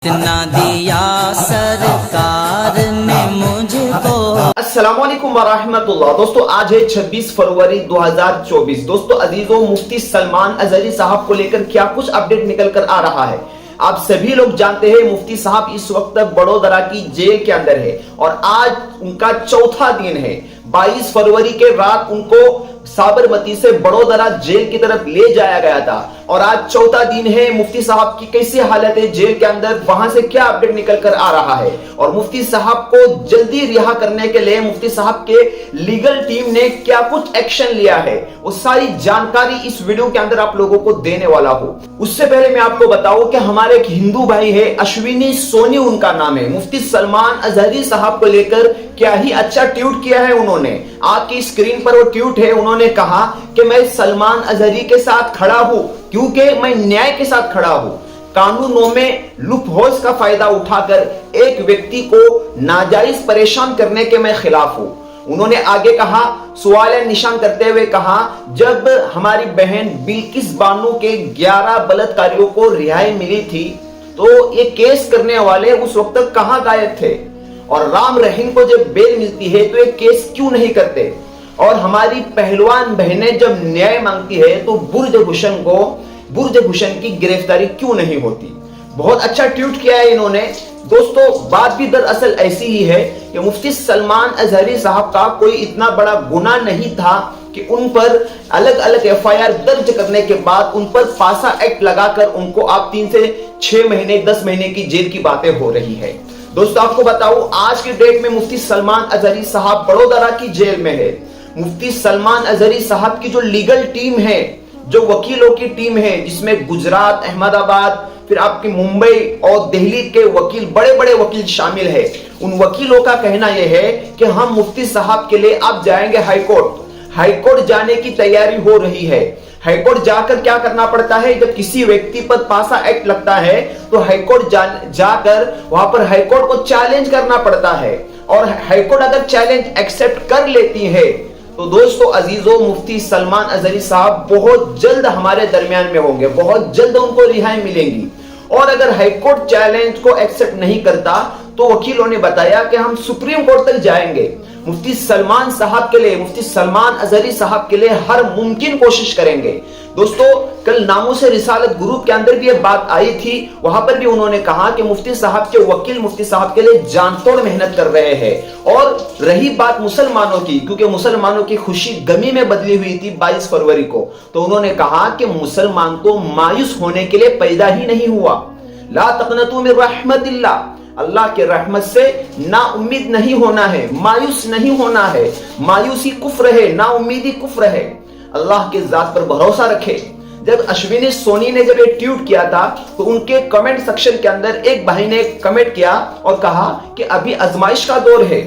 इतना दिया सरकार ने मुझको। अस्सलामुअलैकुम वरहमतुल्लाह। दोस्तों आज है 26 फरवरी 2024। दोस्तों अजीजों, मुफ्ती सलमान अजहरी साहब को लेकर क्या कुछ अपडेट निकल कर आ रहा है। आप सभी लोग जानते हैं मुफ्ती साहब इस वक्त बड़ोदरा की जेल के अंदर है और आज उनका चौथा दिन है। 22 फरवरी के रात उनको साबरमती से बड़ोदरा जेल की तरफ ले जाया गया था और आज चौथा दिन है। मुफ्ती साहब की कैसी हालत है जेल के अंदर, वहां से क्या अपडेट निकल कर आ रहा है और मुफ्ती साहब को जल्दी रिहा करने के लिए मुफ्ती साहब के लीगल टीम ने क्या कुछ एक्शन लिया है, वो सारी जानकारी इस वीडियो के अंदर आप लोगों को देने वाला हूं। उससे पहले मैं आपको बताऊं कि हमारे एक हिंदू भाई है, अश्विनी सोनी उनका नाम है, मुफ्ती सलमान अजहरी साहब को लेकर क्या ही अच्छा ट्वीट किया है उन्होंने। आपकी स्क्रीन पर वो ट्वीट है। उन्होंने कहा कि मैं सलमान अजहरी के साथ खड़ा हूं क्योंकि मैं न्याय के साथ खड़ा हूं। कानूनों में लूप होल्स का फायदा उठाकर एक व्यक्ति को नाजायज परेशान करने के मैं खिलाफ हूं। उन्होंने आगे कहा, सवाल निशान करते हुए कहा, जब हमारी बहन बिल्किस बानो के 11 बलात्कारियों को रिहाई मिली थी तो ये केस करने वाले उस वक्त तक कहां गायब थे और राम रहीम को जब बेल मिलती है तो ये केस क्यों नहीं करते और हमारी पहलवान बहनें जब न्याय मांगती है तो बुर्ज भूषण की गिरफ्तारी क्यों नहीं होती। बहुत अच्छा ट्वीट किया है इन्होंने। दोस्तों बात भी दरअसल ऐसी ही है कि मुफ्ती सलमान अजहरी साहब का कोई इतना बड़ा गुनाह नहीं था कि उन पर अलग अलग एफआईआर दर्ज करने के बाद उन पर पासा एक्ट लगाकर उनको आप 3 से 6 महीने 10 महीने की जेल की बातें हो रही है। दोस्तों आपको बताऊं आज की डेट में मुफ्ती सलमान अजहरी साहब बड़ोदरा की जेल में है। मुफ्ती सलमान अजहरी साहब की जो लीगल टीम है, जो वकीलों की टीम है, जिसमें गुजरात, अहमदाबाद, फिर आपके मुंबई और दिल्ली के वकील, बड़े बड़े वकील शामिल है। उन वकीलों का कहना यह है कि हम मुफ्ती साहब के लिए अब जाएंगे हाईकोर्ट जाने की तैयारी हो रही है। हाईकोर्ट जाकर क्या करना पड़ता है, जब किसी व्यक्ति पर पासा एक्ट लगता है तो हाईकोर्ट जाकर वहां पर हाईकोर्ट को चैलेंज करना पड़ता है और हाईकोर्ट अगर चैलेंज एक्सेप्ट कर लेती है तो दोस्तों अजीजों, मुफ्ती सलमान अजहरी साहब बहुत जल्द हमारे दरमियान में होंगे, बहुत जल्द उनको रिहाई मिलेंगी। और अगर हाईकोर्ट चैलेंज को एक्सेप्ट नहीं करता तो वकीलों ने बताया कि हम सुप्रीम कोर्ट तक जाएंगे। मुफ्ती सलमान साहब के लिए, मुफ्ती सलमान अजहरी साहब के लिए हर मुमकिन कोशिश करेंगे। दोस्तों कल नामूस रिसालत ग्रुप के अंदर भी ये बात आई थी, वहां पर भी उन्होंने कहा कि मुफ्ती साहब के वकील मुफ्ती साहब के लिए जानतोड़ मेहनत कर रहे हैं। और रही बात मुसलमानों की, क्योंकि मुसलमानों की खुशी गमी में बदली हुई थी 22 फरवरी को, तो उन्होंने कहा कि मुसलमान तो मायूस होने के लिए पैदा ही नहीं हुआ। ला तक़नतू मिन रहमतिल्लाह, अल्लाह के रहमत से ना उम्मीद नहीं होना है, मायूस नहीं होना है। मायूसी कुफ्र है, ना उम्मीदी कुफ्र है। अल्लाह के जात पर भरोसा रखे। जब अश्विनी सोनी ने जब ये ट्वीट किया था तो उनके कमेंट सेक्शन के अंदर एक भाई ने कमेंट किया और कहा कि अभी आजमाइश का दौर है,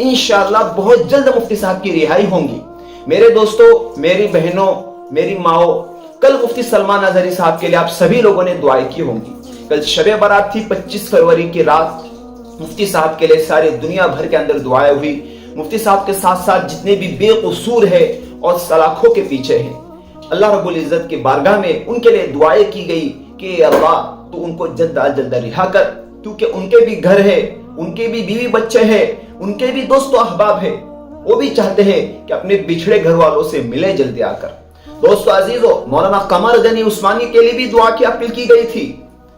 इंशाअल्लाह बहुत जल्द मुफ्ती साहब की रिहाई होंगी। मेरे दोस्तों, मेरी बहनों, मेरी माओ, कल मुफ्ती सलमान अजहरी साहब के लिए आप सभी लोगों ने दुआएं की होंगी। कल शबे बारात थी 25 फरवरी की रात। मुफ्ती साहब के लिए सारी दुनिया भर के अंदर दुआएं हुई। मुफ्ती साहब के साथ साथ जितने भी बेकसूर है और सलाखों के पीछे हैं, अल्लाह रब्बुल इज्जत के बारगाह में उनके लिए दुआएं की गई कि अल्लाह तो उनको जल्द रिहा कर, क्योंकि उनके भी घर है, उनके भी बीवी बच्चे हैं, उनके भी दोस्तों अहबाब है, वो भी चाहते हैं कि अपने बिछड़े घर वालों से मिले जल्दी आकर। दोस्तों अजीजों, मौलाना कमर गनी उस्मानी के लिए भी दुआ की अपील की गई थी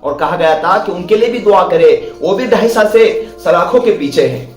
और कहा गया था कि उनके लिए भी दुआ करे, वो भी 2.5 साल से सलाखों के पीछे हैं।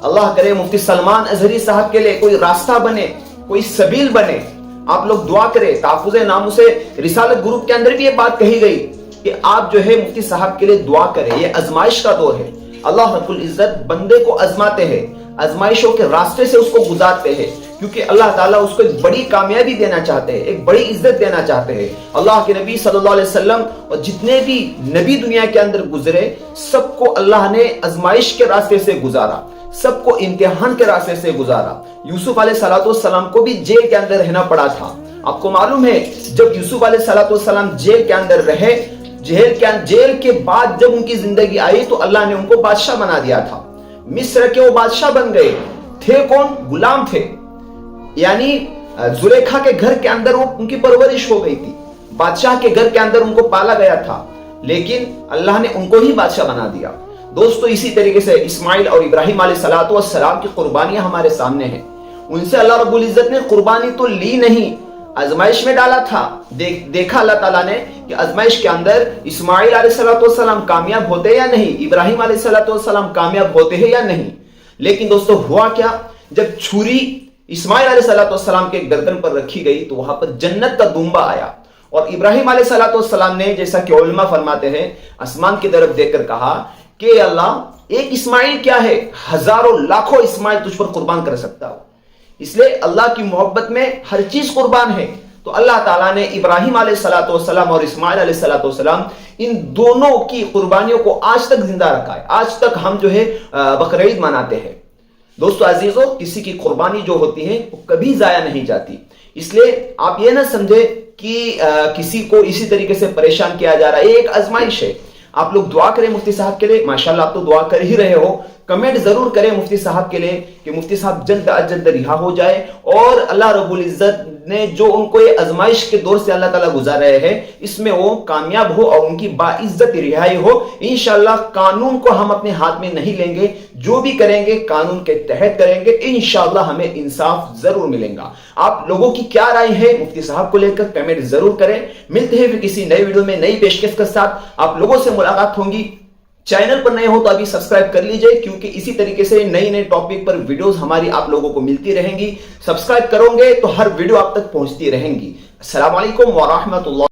अल्लाह करे मुफ्ती सलमान अजहरी साहब के लिए कोई रास्ता बने, कोई सबील बने। आप लोग दुआ करें। ताफुज़ नामूसे रिसालत ग्रुप के अंदर भी ये बात कही गई कि आप जो है मुफ्ती साहब के लिए दुआ करें। ये आजमाइश का दौर है। अल्लाह रब्बुल इज्जत बंदे को आजमाते हैं, आजमाइशों के रास्ते से उसको गुजारते हैं, क्योंकि अल्लाह ताला उसको एक बड़ी कामयाबी देना चाहते हैं, एक बड़ी इज्जत देना चाहते हैं। अल्लाह के नबी सल्लल्लाहु अलैहि वसल्लम और जितने भी नबी दुनिया के अंदर गुजरे, सबको अल्लाह ने आजमाइश के रास्ते से गुजारा, सबको इम्तिहान के रास्ते से गुजारा। यूसुफ अलैहिस्सलाम को भी जेल के अंदर रहना पड़ा था। आपको मालूम है जब यूसुफ अलैहिस्सलाम जेल के अंदर रहे, जेल के बाद जब उनकी जिंदगी आई तो अल्लाह ने उनको बादशाह बना दिया था। मिस्र के वो बादशाह बन गए थे। कौन? गुलाम थे, यानी जुलेखा के घर के अंदर वो उनकी परवरिश हो गई थी। बादशाह के घर के अंदर उनको पाला गया था। लेकिन अल्लाह ने उनको ही बादशाह बना दिया। दोस्तों इसी तरीके से इस्माइल और इब्राहिम अलैहिस्सलाम की कुर्बानियां हमारे सामने हैं। उनसे अल्लाह रब्बुल इज्जत ने कुर्बानी तो ली नहीं, आजमाइश में डाला था। देखा अल्लाह ताला ने कि आजमाइश के अंदर इस्माइल अलैहिस्सलाम कामयाब होते या नहीं, इब्राहिम अलैहिस्सलाम कामयाब होते हैं या नहीं। लेकिन दोस्तों हुआ क्या, जब छुरी इस्माइल अलैहिस्सलाम के गर्दन पर रखी गई तो वहां पर जन्नत का दुम्बा आया और इब्राहिम अलैहिस्सलाम ने, जैसा कि उलमा फरमाते हैं, आसमान की तरफ देखकर कहा कि अल्लाह एक इस्माइल क्या है, हजारों लाखों इस्माइल तुझ पर कुर्बान कर सकता हो। इसलिए अल्लाह की मोहब्बत में हर चीज कुर्बान है। तो अल्लाह ताला ने इब्राहिम अलैहिस्सलाम और इस्माइल अलैहिस्सलाम इन दोनों की कुर्बानियों को आज तक जिंदा रखा है। आज तक हम जो है बकरीद मनाते हैं। दोस्तों अजीजों, किसी की कुर्बानी जो होती है वो कभी जाया नहीं जाती। इसलिए आप ये ना समझे कि किसी को इसी तरीके से परेशान किया जा रहा है, एक आजमाइश है। आप लोग दुआ करें मुफ्ती साहब के लिए, माशाल्लाह आप तो दुआ कर ही रहे हो। कमेंट जरूर करें मुफ्ती साहब के लिए कि मुफ्ती साहब जल्द अज जल्द रिहा हो जाए और अल्लाह रब्बुल इज्जत ने जो उनको ये आजमाइश के दौर से अल्लाह ताला गुजार रहे हैं, इसमें वो कामयाब हो और उनकी बाइज्जत रिहाई हो। इंशाअल्लाह कानून को हम अपने हाथ में नहीं लेंगे, जो भी करेंगे कानून के तहत करेंगे। इंशाअल्लाह हमें इंसाफ जरूर मिलेगा। आप लोगों की क्या राय है मुफ्ती साहब को लेकर, कमेंट जरूर करें। मिलते हैं फिर किसी नई वीडियो में नई पेशकश के साथ। आप लोगों से मुलाकात होंगी। चैनल पर नए हो तो अभी सब्सक्राइब कर लीजिए, क्योंकि इसी तरीके से नई नई टॉपिक पर वीडियोस हमारी आप लोगों को मिलती रहेंगी। सब्सक्राइब करोगे तो हर वीडियो आप तक पहुंचती रहेंगी। अस्सलाम वालेकुम व रहमतुल्लाह।